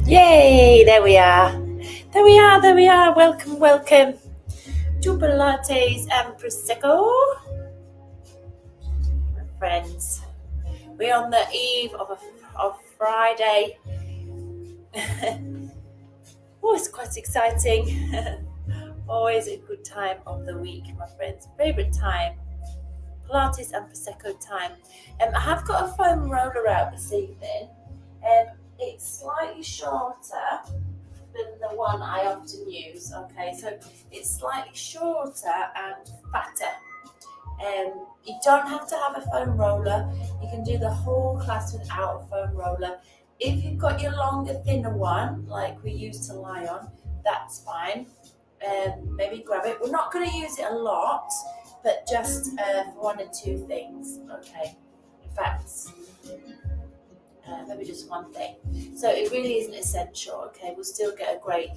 Yay, there we are. Welcome to Pilates and Prosecco. My friends, we're on the eve of Friday. Oh, it's quite exciting. Always a good time of the week, my friends. Favourite time, Pilates and Prosecco time. I have got a foam roller out this evening. It's slightly shorter than the one I often use. Okay, so it's slightly shorter and fatter. You don't have to have a foam roller. You can do the whole class without a foam roller. If you've got your longer, thinner one, like we used to lie on, that's fine. Maybe grab it. We're not going to use it a lot, but just for one or two things. Okay, in fact, maybe just one thing. So it really isn't essential. Okay, we'll still get a great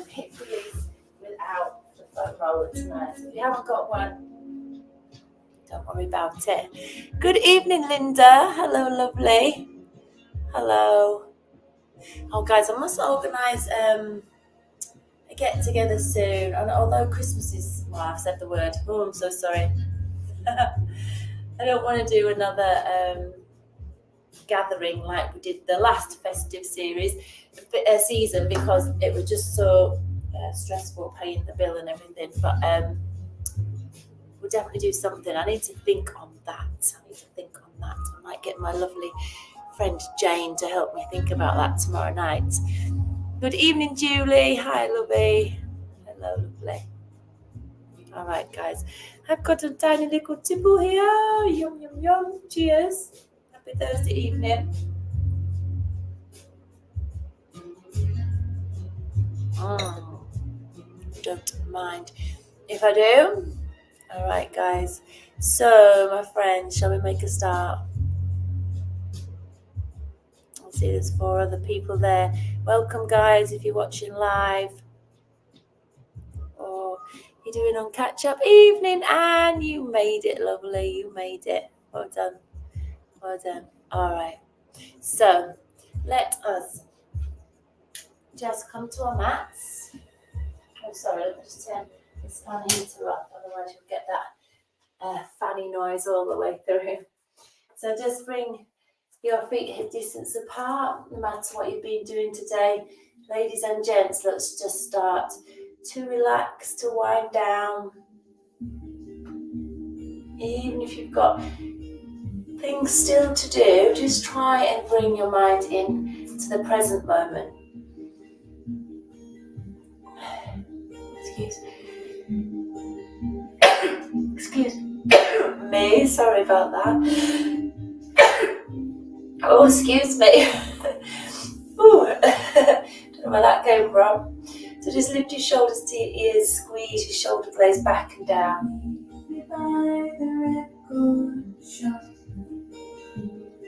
hip release without the foam roller tonight. So if you haven't got one, don't worry about it. Good evening, Linda. Hello, lovely. Hello. Oh, guys, I must organise a get together soon. And although Christmas is, well, I've said the word. Oh, I'm so sorry. I don't want to do another gathering like we did the last festive season because it was just so stressful paying the bill and everything. But we'll definitely do something. I need to think on that. I might get my lovely friend Jane to help me think about that tomorrow night. Good evening, Julie. Hi, lovey. Hello, lovely. All right, guys. I've got a tiny little tipple here. Yum, yum, yum. Cheers. Happy Thursday evening. Don't mind if I do. All right, guys. So, my friends, shall we make a start? I see there's 4 other people there. Welcome, guys, if you're watching live or you're doing on catch-up. Evening, Anne. You made it, lovely. You made it. Well done. Well done. All right. So, let us just come to our mats. Oh, sorry. Let me just turn this fan heater off. Otherwise, you'll get that fanny noise all the way through. So, just bring your feet hip distance apart, no matter what you've been doing today. Ladies and gents, let's just start to relax, to wind down. Even if you've got things still to do, just try and bring your mind in to the present moment. Excuse me, sorry about that. Oh, excuse me. Ooh, don't know where that came from. So just lift your shoulders to your ears, squeeze your shoulder blades back and down.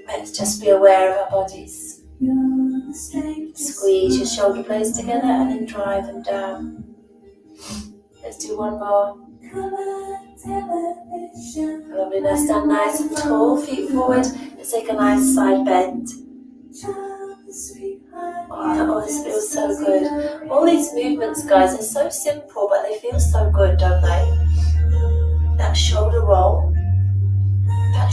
Let's just be aware of our bodies. Squeeze your shoulder blades together and then drive them down. Let's do one more. Lovely, now stand nice and tall, feet forward. Let's take a nice side bend. Oh, this feels so good. All these movements, guys, are so simple, but they feel so good, don't they? That shoulder roll. I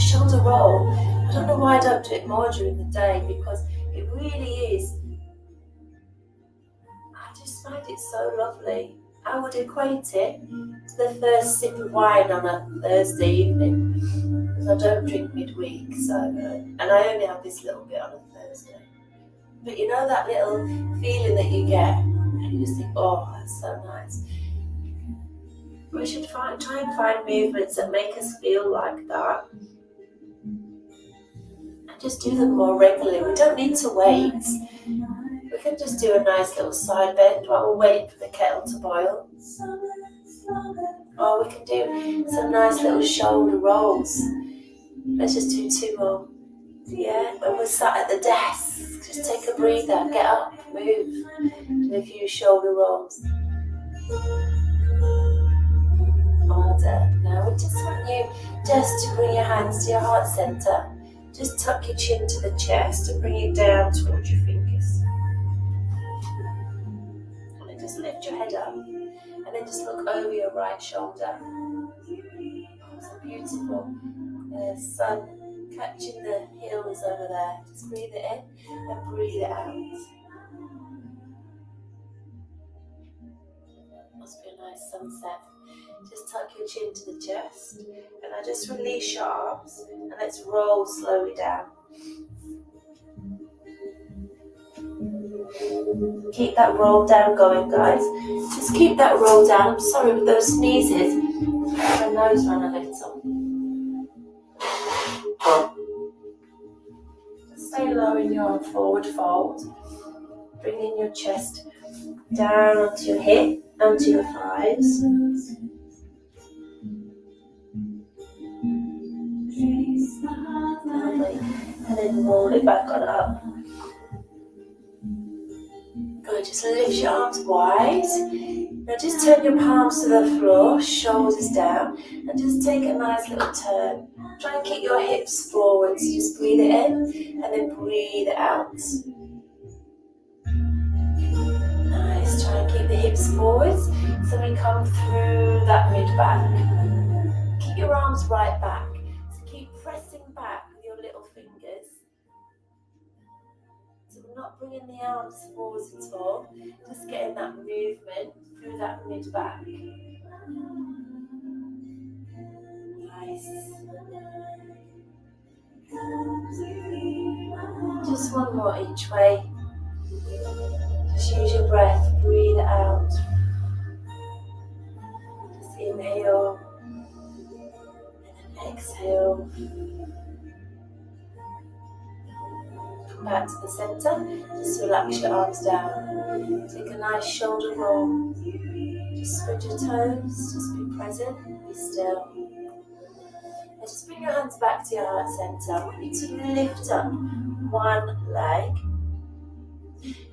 don't know why I don't do it more during the day, because it really is. I just find it so lovely. I would equate it to the first sip of wine on a Thursday evening, because I don't drink midweek, and I only have this little bit on a Thursday. But you know that little feeling that you get, and you just think, oh, that's so nice. We should try and find movements that make us feel like that, and just do them more regularly. We don't need to wait. We can just do a nice little side bend while we're waiting for the kettle to boil. Or we can do some nice little shoulder rolls. Let's just do 2 more. Yeah, when we're sat at the desk, just take a breather, get up, move, do a few shoulder rolls. Well done. Now we just want you just to bring your hands to your heart center. Just tuck your chin to the chest and bring it down towards your fingers. lift your head up and then just look over your right shoulder. So beautiful. Sun catching the hills over there. Just breathe it in and breathe it out. Must be a nice sunset. Just tuck your chin to the chest and now just release your arms and let's roll slowly down. Keep that roll down going, guys. Just keep that roll down. I'm sorry with those sneezes. My nose ran a little. Stay low in your forward fold. Bringing your chest down onto your hip, onto your thighs. Lovely. And then roll it back on up. Good, just lift your arms wide. Now just turn your palms to the floor, shoulders down, and just take a nice little turn. Try and keep your hips forward, so just breathe it in, and then breathe it out. Nice, try and keep the hips forward, so we come through that mid-back. Keep your arms right back, so keep pressing back with your little fingers. So we're not bringing the arms forward at all, just getting that movement through that mid-back. Nice. Just one more each way. Just use your breath, breathe out. Just inhale and then exhale. Come back to the center. Just relax your arms down. Take a nice shoulder roll. Just spread your toes. Just be present. Be still. And just bring your hands back to your heart center. I want you to lift up one leg.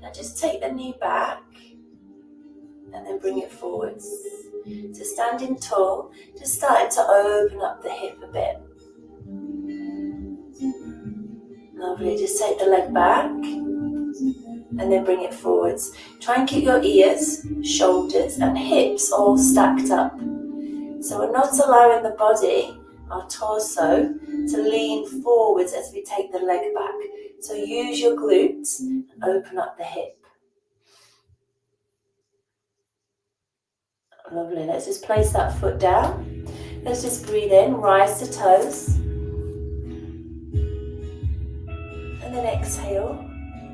Now just take the knee back and then bring it forwards. So standing tall, just starting to open up the hip a bit. Lovely, just take the leg back and then bring it forwards. Try and keep your ears, shoulders and hips all stacked up. So we're not allowing the body, our torso, to lean forwards as we take the leg back. So use your glutes and open up the hip. Lovely, let's just place that foot down. Let's just breathe in, rise to toes. And then exhale.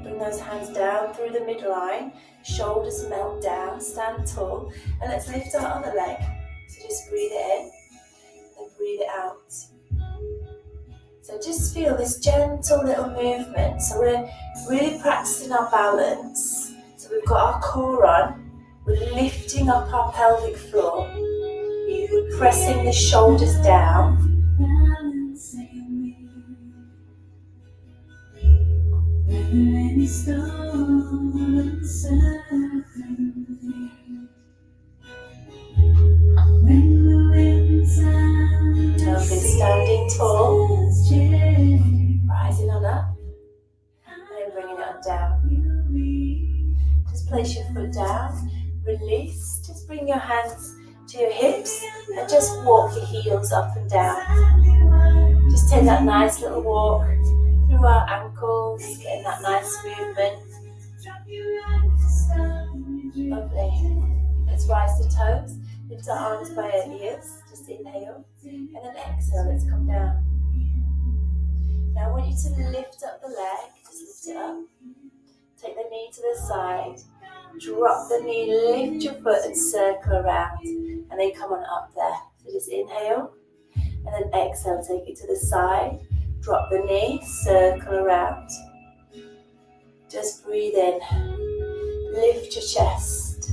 Bring those hands down through the midline. Shoulders melt down, stand tall. And let's lift our other leg. So just breathe it in and breathe it out. So just feel this gentle little movement. So we're really practicing our balance. So we've got our core on. We're lifting up our pelvic floor. We're pressing the shoulders down. Lovely, standing tall, rising on up, and then bringing it on down. Just place your foot down, release, just bring your hands to your hips and just walk your heels up and down. Just take that nice little walk through our ankles, getting that nice movement. Lovely. Let's rise to toes, lift our arms by our ears, just inhale, and then exhale, let's come down. Now I want you to lift up the leg, just lift it up, take the knee to the side, drop the knee, lift your foot and circle around, and then come on up there. So just inhale, and then exhale, take it to the side, drop the knee, circle around. Just breathe in, lift your chest.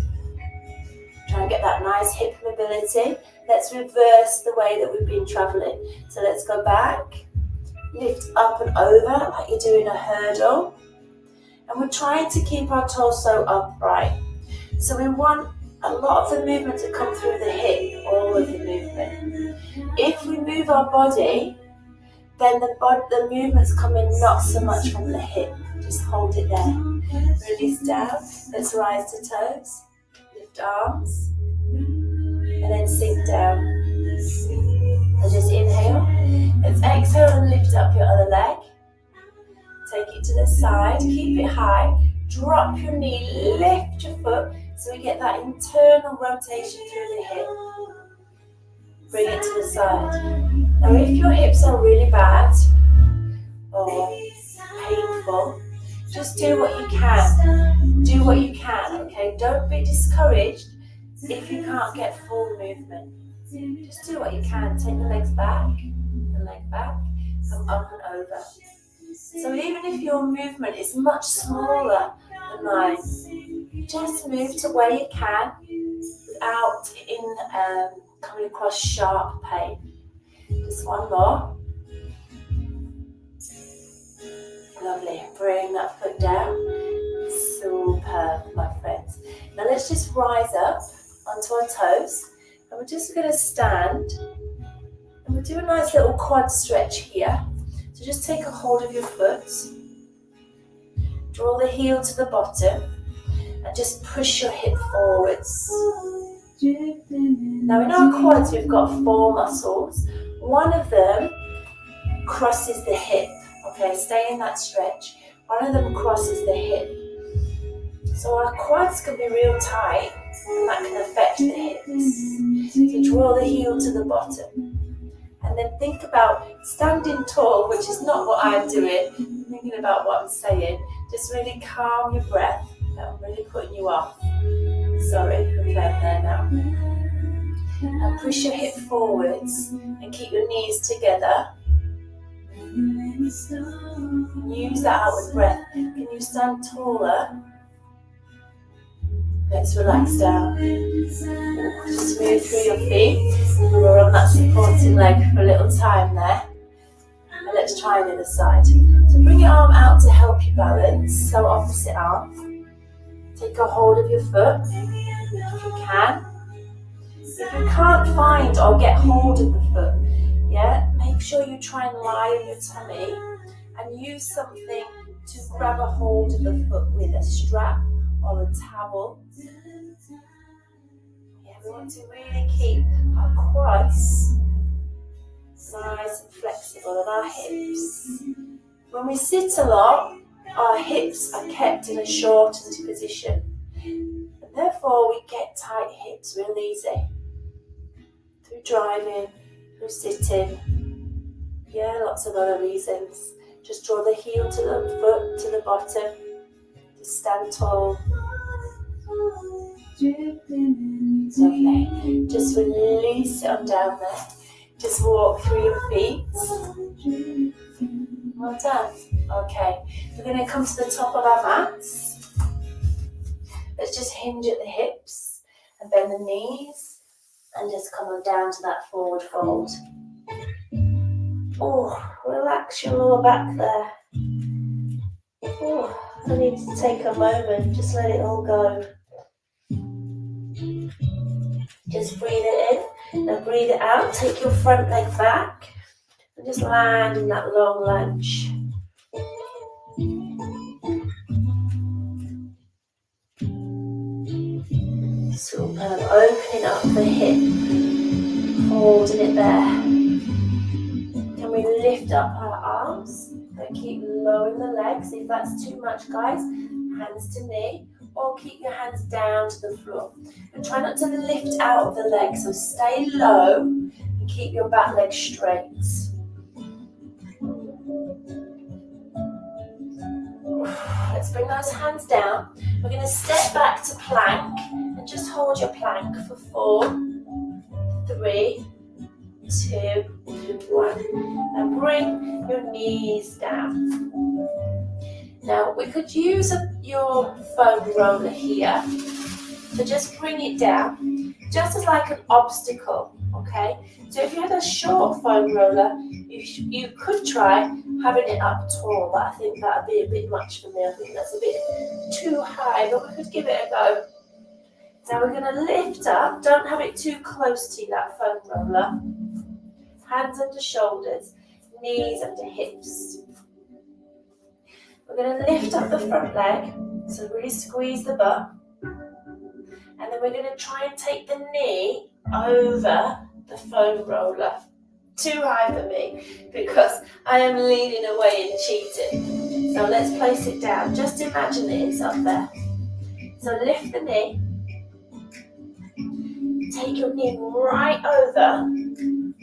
Try and get that nice hip mobility. Let's reverse the way that we've been traveling. So let's go back, lift up and over like you're doing a hurdle. And we're trying to keep our torso upright. So we want a lot of the movement to come through the hip, all of the movement. If we move our body, then the movement's coming not so much from the hip. Just hold it there. Release down. Let's rise to toes. lift arms, and then sink down. So just inhale, let's exhale and lift up your other leg. Take it to the side, keep it high, drop your knee, lift your foot, so we get that internal rotation through the hip. Bring it to the side. Now if your hips are really bad or painful, just do what you can. Do what you can, okay? Don't be discouraged if you can't get full movement. Just do what you can. Take the legs back, the leg back, come up and over. So even if your movement is much smaller than mine, just move to where you can without coming across sharp pain. Just one more. Lovely. Bring that foot down. Superb, my friends. Now let's just rise up onto our toes, and we're just going to stand, and we'll do a nice little quad stretch here. So just take a hold of your foot, draw the heel to the bottom, and just push your hip forwards. Now in our quads we've got 4 muscles. One of them crosses the hip, okay, stay in that stretch. One of them crosses the hip. So our quads can be real tight, and that can affect the hips. So draw the heel to the bottom. And then think about standing tall, which is not what I'm doing. Thinking about what I'm saying. Just really calm your breath. I'm really putting you off. Sorry, I'm there now. Now push your hip forwards and keep your knees together. Use that outward breath. Can you stand taller? Let's relax down. Just move through your feet. We're on that supporting leg for a little time there. And let's try the other side. So bring your arm out to help you balance. So opposite arm. Take a hold of your foot if you can. If you can't find or get hold of the foot, yeah, make sure you try and lie on your tummy and use something to grab a hold of the foot with, a strap or a towel. Yeah, we want to really keep our quads nice and flexible and our hips. When we sit a lot, our hips are kept in a shortened position. And therefore we get tight hips real easy. Through driving, through sitting, yeah, lots of other reasons. Just draw the heel to the foot, to the bottom. Just stand tall. Lovely. Just release it on down there. Just walk through your feet. Well done. Okay, we're going to come to the top of our mats. Let's just hinge at the hips and bend the knees and just come on down to that forward fold. Oh, relax your lower back there. Oh, I need to take a moment, just let it all go. Just breathe it in, now breathe it out. Take your front leg back and just land in that long lunge. Superb, opening up the hip, holding it there. Can we lift up our arms and keep lowering the legs? If that's too much, guys, hands to knee, or keep your hands down to the floor. And try not to lift out of the legs, so stay low and keep your back leg straight. Let's bring those hands down. We're going to step back to plank and just hold your plank for 4, 3, 2, 1. Now bring your knees down. Now we could use your foam roller here. So just bring it down, just as like an obstacle, okay? So if you had a short foam roller, you could try having it up tall, but I think that would be a bit much for me. I think that's a bit too high, but we could give it a go. Now we're going to lift up, don't have it too close to that foam roller. Hands under shoulders, knees under hips. We're going to lift up the front leg, so really squeeze the butt. And then we're going to try and take the knee over the foam roller. Too high for me because I am leaning away and cheating. So let's place it down. Just imagine that it's up there. So lift the knee. Take your knee right over and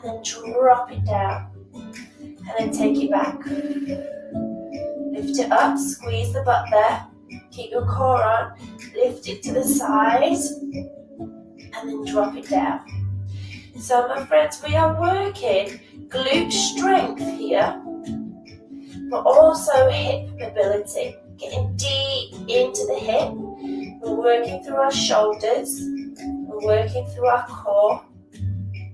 then drop it down. And then take it back. Lift it up, squeeze the butt there. Keep your core on. Lift it to the side and then drop it down. So my friends, we are working glute strength here, but also hip mobility. Getting deep into the hip. We're working through our shoulders. We're working through our core.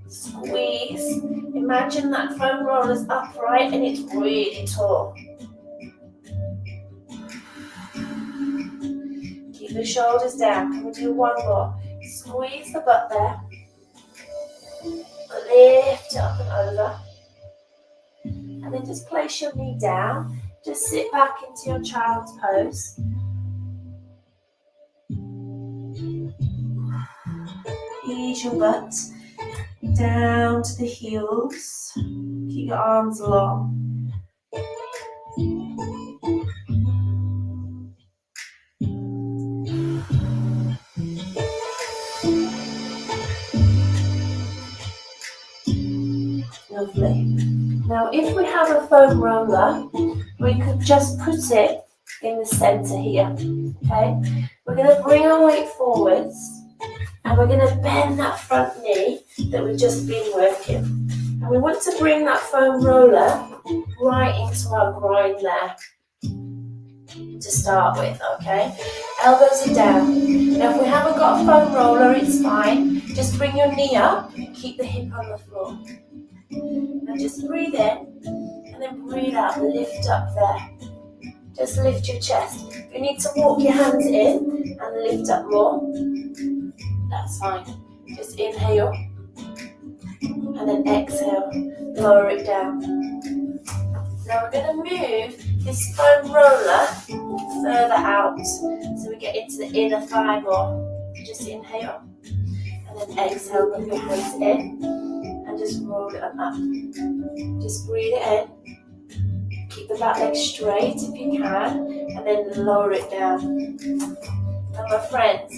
Squeeze. Imagine that foam roller's upright and it's really tall. Keep the shoulders down. Can we do one more? Squeeze the butt there. Lift it up and over. And then just place your knee down. Just sit back into your child's pose. Ease your butt down to the heels. Keep your arms long. Lovely. Now if we have a foam roller, we could just put it in the center here. Okay? We're going to bring our weight forwards and we're going to bend that front knee that we've just been working. And we want to bring that foam roller right into our groin there to start with, okay? Elbows are down. Now if we haven't got a foam roller, it's fine. Just bring your knee up, keep the hip on the floor. Now just breathe in and then breathe out, lift up there. Just lift your chest. If you need to walk your hands in and lift up more, that's fine. Just inhale and then exhale, lower it down. Now we're going to move this foam roller further out so we get into the inner thigh more. Just inhale and then exhale, bring your hands in and just roll it up. Just breathe it in. Keep the back leg straight if you can and then lower it down. Now my friends,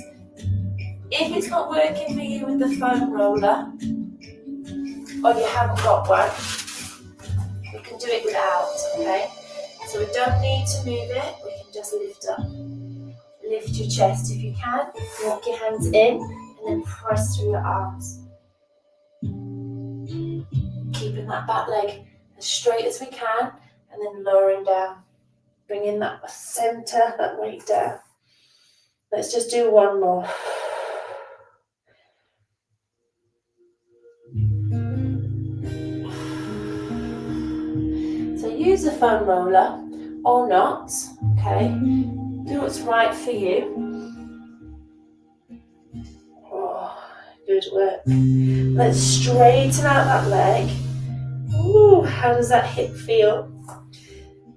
if it's not working for you with the foam roller or you haven't got one, we can do it without, okay? So we don't need to move it, we can just lift up. Lift your chest if you can, walk your hands in and then press through your arms. Keeping that back leg as straight as we can and then lowering down. Bringing that center, that weight down. Let's just do one more. So use a foam roller or not, okay? Do what's right for you. Oh, good work. Let's straighten out that leg. Ooh, how does that hip feel?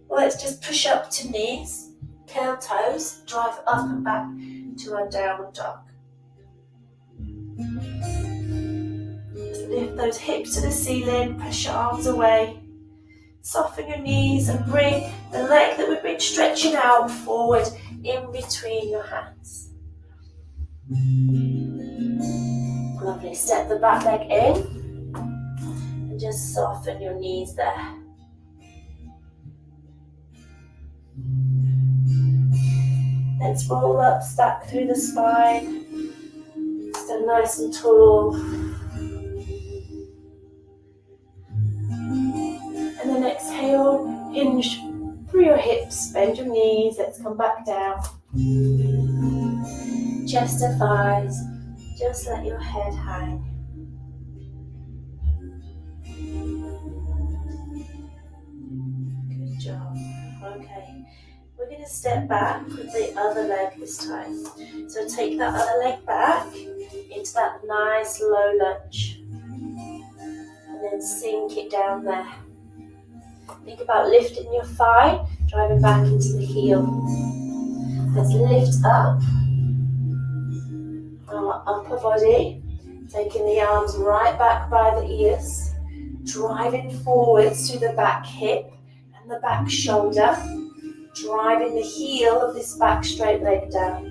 Well, let's just push up to knees, curl toes, drive up and back to our downward dog. Just lift those hips to the ceiling, press your arms away. Soften your knees and bring the leg that we've been stretching out forward in between your hands. Lovely. Step the back leg in and just soften your knees there. Let's roll up, stack through the spine. Stand nice and tall. And then exhale, hinge through your hips, bend your knees, let's come back down. Chest to thighs, just let your head hang. Good job. Okay, we're going to step back with the other leg this time. So take that other leg back into that nice low lunge. And then sink it down there. Think about lifting your thigh, driving back into the heel. Let's lift up our upper body, taking the arms right back by the ears, driving forwards through the back hip and the back shoulder, driving the heel of this back straight leg down.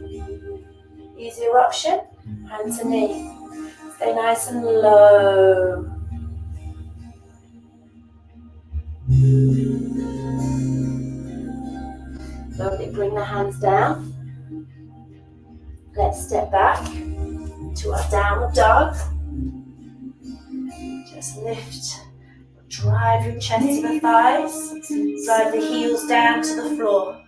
Easy eruption, hand to knee. Stay nice and low. Lovely, bring the hands down. Let's step back to our downward dog. Just lift, drive your chest to the thighs, drive the heels down to the floor.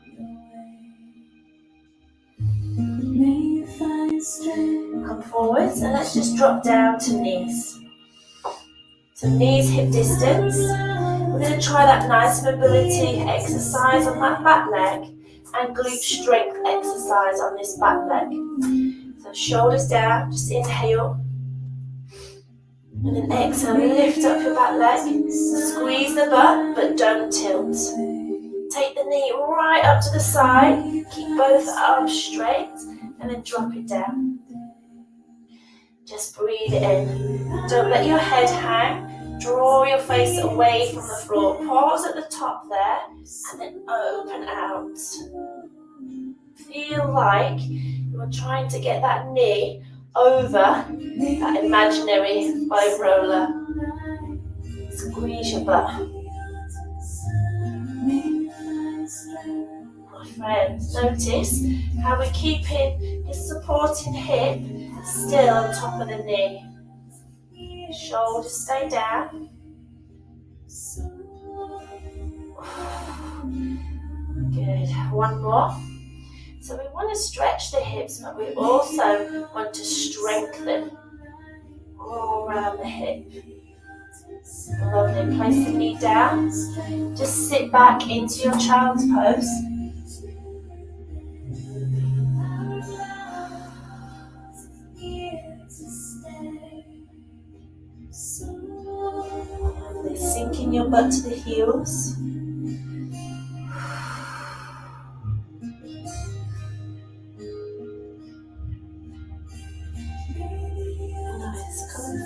Come forwards and let's just drop down to knees. So knees hip distance. We're going to try that nice mobility exercise on that back leg and glute strength exercise on this back leg. So shoulders down, just inhale. And then exhale, lift up your back leg. Squeeze the butt, but don't tilt. Take the knee right up to the side. Keep both arms straight and then drop it down. Just breathe in. Don't let your head hang. Draw your face away from the floor. Pause at the top there and then open out. Feel like you're trying to get that knee over that imaginary foam roller. Squeeze your butt. My friends, notice how we're keeping this supporting hip still on top of the knee. Shoulders stay down. Good. One more. So we want to stretch the hips, but we also want to strengthen all around the hip. Lovely. Place the knee down. Just sit back into your child's pose. Lovely. Sinking your butt to the heels.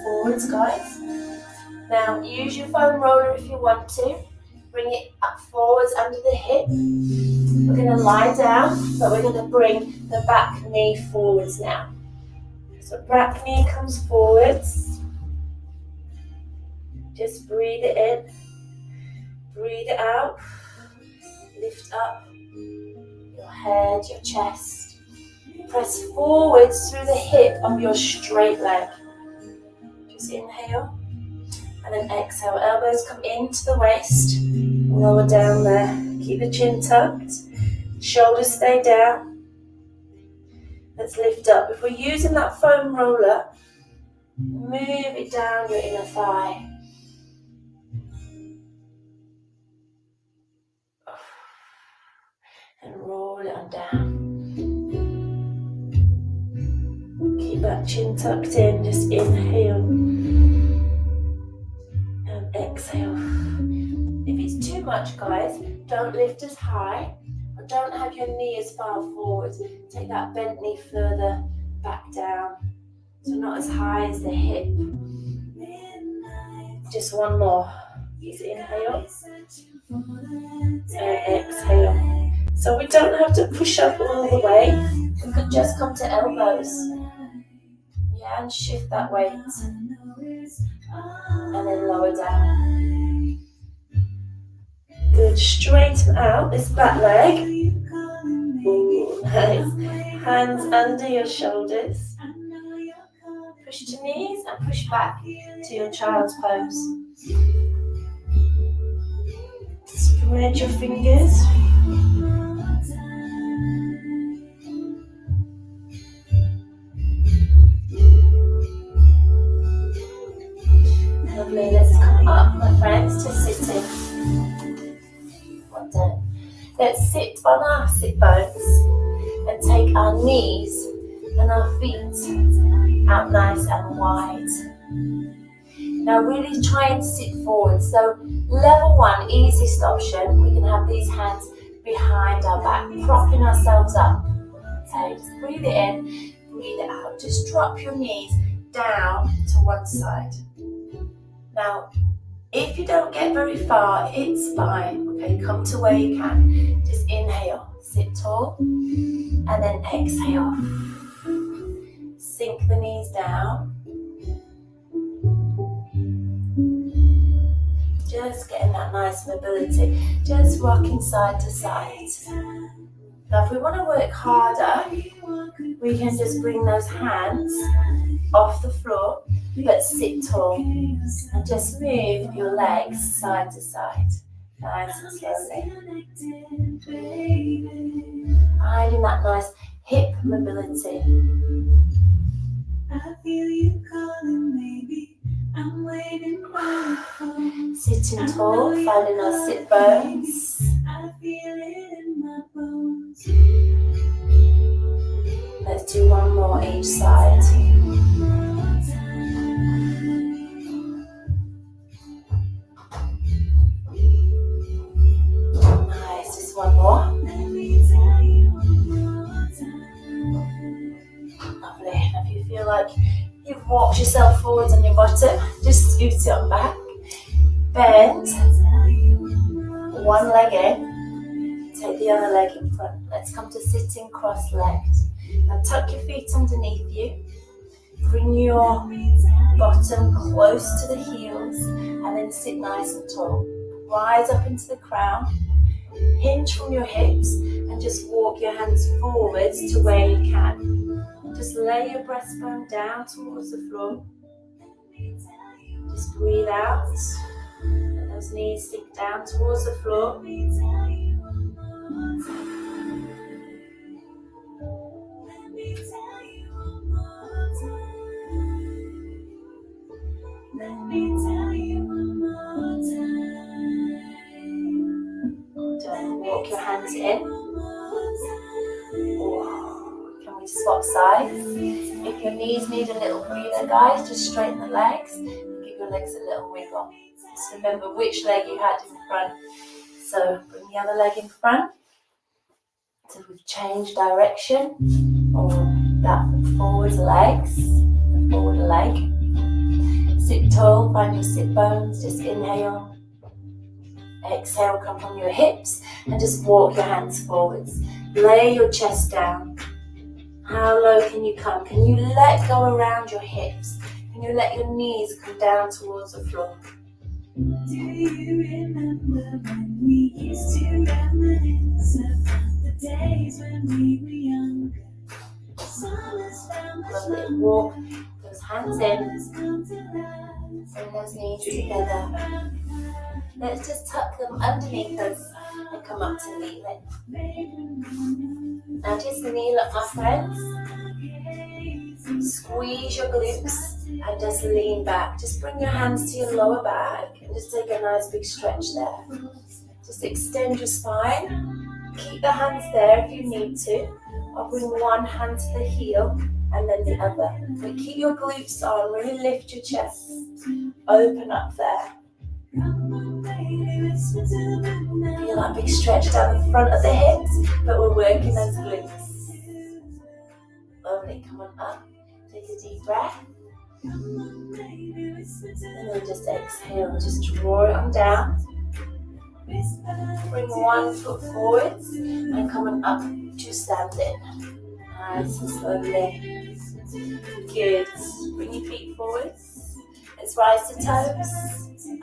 Forwards, guys. Now use your foam roller if you want to. Bring it up forwards under the hip. We're going to lie down, but we're going to bring the back knee forwards now. So back knee comes forwards. Just breathe it in. Breathe it out. Lift up your head, your chest. Press forwards through the hip of your straight leg. Just inhale and then exhale. Elbows come into the waist, lower down there. Keep the chin tucked, shoulders stay down. Let's lift up. If we're using that foam roller, move it down your inner thigh. And roll it on down. Keep that chin tucked in, just inhale and exhale. If it's too much, guys, don't lift as high or don't have your knee as far forward. Take that bent knee further back down, so not as high as the hip. Just one more. Just inhale and exhale. So we don't have to push up all the way. We could just come to elbows. Yeah, and shift that weight. And then lower down. Good. Straighten out this back leg. Ooh, nice. Hands under your shoulders. Push to knees and push back to your child's pose. Spread your fingers. Lovely, let's come up, my friends, to sitting. Well done. Let's sit on our sit bones and take our knees and our feet out nice and wide. Now really try and sit forward. So level one, easiest option, we can have these hands behind our back, propping ourselves up. Okay, just breathe it in, breathe it out. Just drop your knees down to one side. Now, if you don't get very far, it's fine. Okay, come to where you can. Just inhale, sit tall, and then exhale. Sink the knees down. Just getting that nice mobility. Just rocking side to side. Now, if we want to work harder, we can just bring those hands off the floor, but sit tall. And just move your legs side to side. Nice and slowly. Finding that nice hip mobility. I feel you calling, maybe I'm waiting quiet. Sitting tall, finding our sit bones. I feel it in my bones. Let's do one more each side. Nice, just one more. Lovely. Now if you feel like you've walked yourself forwards on your bottom, just scoot it on back. Bend one leg in, take the other leg in front. Let's come to sitting cross-legged. Now tuck your feet underneath you. Bring your bottom close to the heels and then sit nice and tall. Rise up into the crown. Hinge from your hips and just walk your hands forwards to where you can. Just lay your breastbone down towards the floor. Just breathe out. Let those knees sink down towards the floor. Walk your hands in. Can we swap sides? If your knees need a little breather, guys, just straighten the legs and give your legs a little wiggle. Just remember which leg you had in front. So bring the other leg in front. So we've changed direction. Or that forward legs, the forward leg. Sit tall, find your sit bones, just inhale. Exhale, come from your hips and just walk your hands forwards. Lay your chest down. How low can you come? Can you let go around your hips? Can you let your knees come down towards the floor? Do you remember when we used to reminisce about the days when we were younger? Lovely. Walk those hands in. Bring those knees together. Let's just tuck them underneath us and come up to knee lift. Now just kneel up, my friends. Squeeze your glutes and just lean back. Just bring your hands to your lower back and just take a nice big stretch there. Just extend your spine. Keep the hands there if you need to. I'll bring one hand to the heel and then the other. But keep your glutes on. Really lift your chest. Open up there. Feel that big stretch down the front of the hips, but we're working those glutes. Lovely, come on up. Take a deep breath. And then just exhale, just draw it on down. Bring one foot forwards and come on up to standing. Nice and slowly. Good. Bring your feet forwards. Let's rise to toes.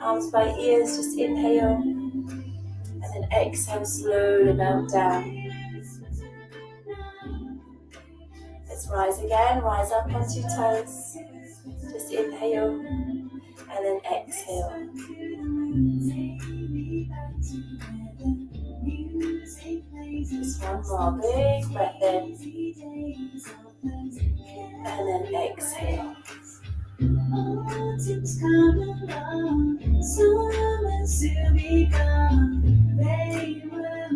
Arms by ears, just inhale. And then exhale, slowly melt down. Let's rise again, rise up onto your toes. Just inhale. And then exhale. Just one more big breath in. And then exhale. Autumn's come along, summer's to be gone. They were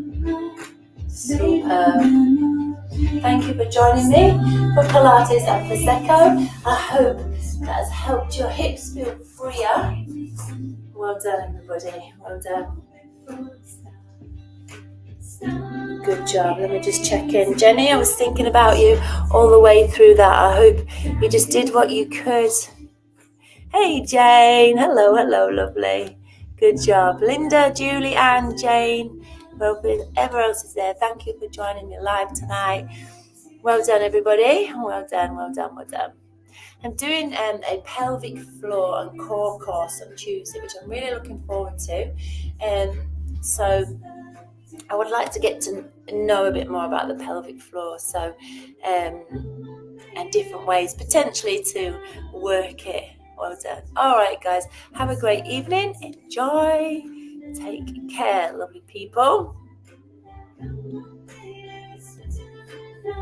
superb. Thank you for joining me for Pilates and Prosecco. I hope that has helped your hips feel freer. Well done, everybody. Well done. Good job. Let me just check in. Jenny, I was thinking about you all the way through that. I hope you just did what you could. Hey, Jane. Hello, lovely. Good job. Linda, Julie, and Jane. Whoever else is there, thank you for joining me live tonight. Well done, everybody. Well done. I'm doing a pelvic floor and core course on Tuesday, which I'm really looking forward to. So I would like to get to know a bit more about the pelvic floor. So, and different ways potentially to work it. Well done. All right, guys. Have a great evening. Enjoy. Take care, lovely people.